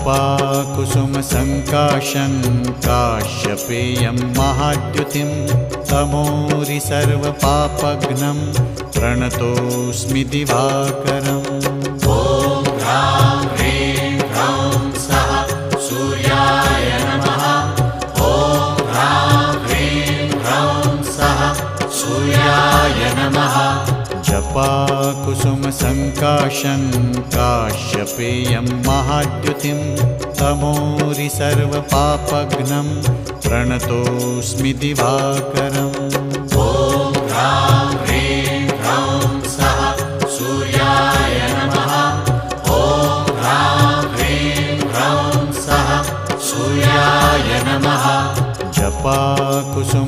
जपाकुसुमसङ्काशं काश्यपेयं महाद्युतिं तमोरि सर्वपापघ्नं प्रणतोऽस्मि दिवाकरम्। ॐ ह्रां ह्रीं ह्रौं सः सूर्याय नमः। ॐ ह्रां ह्रीं ह्रौं सः सूर्याय नमः। जपाकुसुमसङ्काशं काश्यपेयं महाद्युतिं तमोरि सर्वपापघ्नं प्रणतोऽस्मि दिवाकरम्। ॐ ह्रां ह्रीं ह्रौं सः सूर्याय नमः। ॐ ह्रां ह्रीं ह्रौं सः सूर्याय नमः। जपाकुसुमसङ्काशं